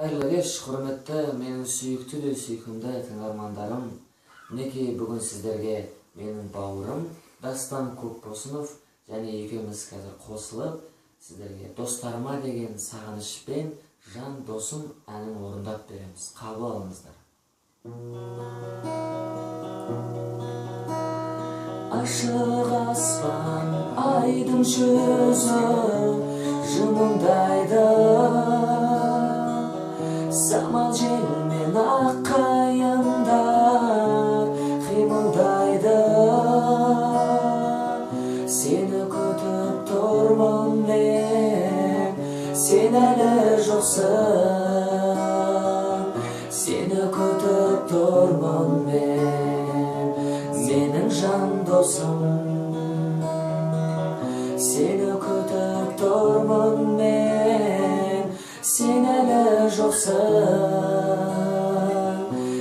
Кайрылы кеш, құрметті менің сүйікті де сүйкімді тыңдармандарым. Мінекей бүгін сіздерге менің бауырым Дастан Көпбосынов және екеуміз қазір қосылып, сіздерге достарыма деген сағынышпен жан досым әнін орындап береміз. Қабыл алыңыздар. Ашық аспан, айдың жүзі жымыңдайды, самал желмен аққайыңдар қимылдайды. Сені күтіп тұрмын мен, сен әлі жоқсың. Сені күтіп тұрмын мен, менің жан досым. Сені күтіп тұрмын мен, сен әлі жоқсың.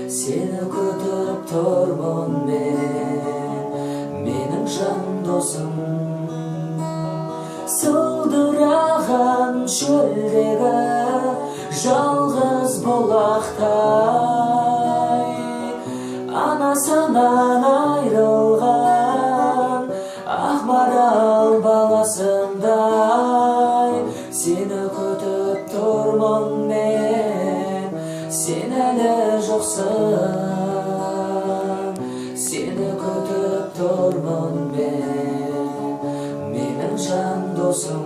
Сені күтіп тұрмын мен, менің жан досым. Сылдыраған шөлдегі жалғыз бұлақтай, анасынан айрылған ақ марал баласындай. Сені күтіп тұрмын мен, сен әлі жоқсың. Сені күтіп тұрмын мен, менің жан досым.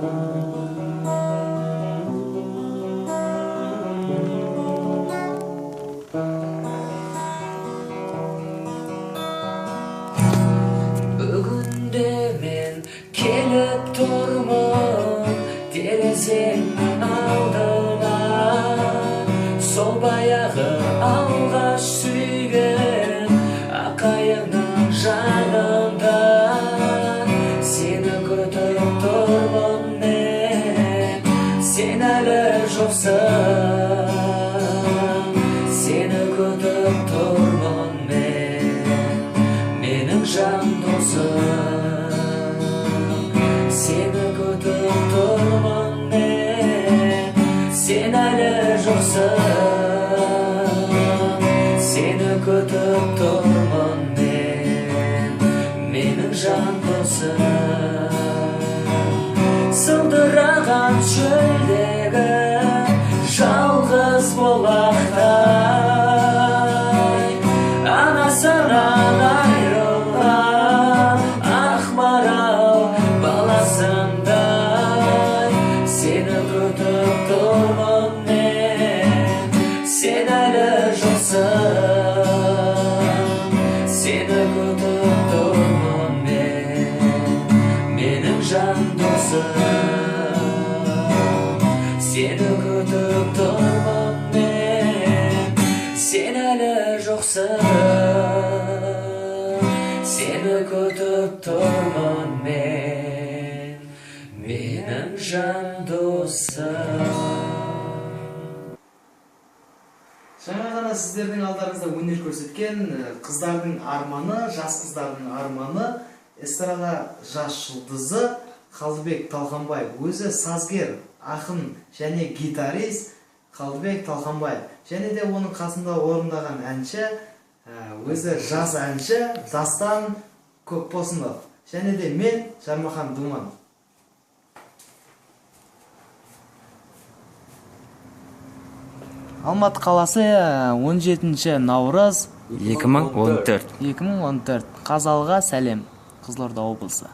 Бүгінде мен келіп тұрмын терезеңнің алдына, сол баяғы алғаш сүйген аққайыңның жанында. Сені күтіп тұрмын мен, сен әлі жоқсың. Сені күтіп тұрмын мен, менің жан досым. Сені күтіп тұрмын мен, сен әлі жоқсың. Сені күтіп тұрмын мен, менің жан досым. Сылдыраған шөлдегі жалғыз бұлақтай, анасынан айрылған ақ марал баласындай. Сені күтіп тұрмын мен, сен әлі жоқсың. Сені күтіп тұрмын мен, менің жан досым. Сені күтіп тұрмын мен, сен әлі жоқсың. Сені күтіп тұрмын мен, менің жан досым. Жаңа ғана сіздердің алдарыңызда өнер көрсеткен қыздардың арманы, жас қыздардың арманы, эстрада жас жұлдызы Қалдыбек Талқанбаев. Өзі сазгер, ақын және гитарист Қалдыбек Талқанбаев. Және де оның қасында орындаған әнші, өзі жас әнші Дастан Көпбосынов. Және де мен Жармахан Думан. Алматы қаласы 17 наурыз 2014. Қазалыға сәлем, Қызылорда облысы.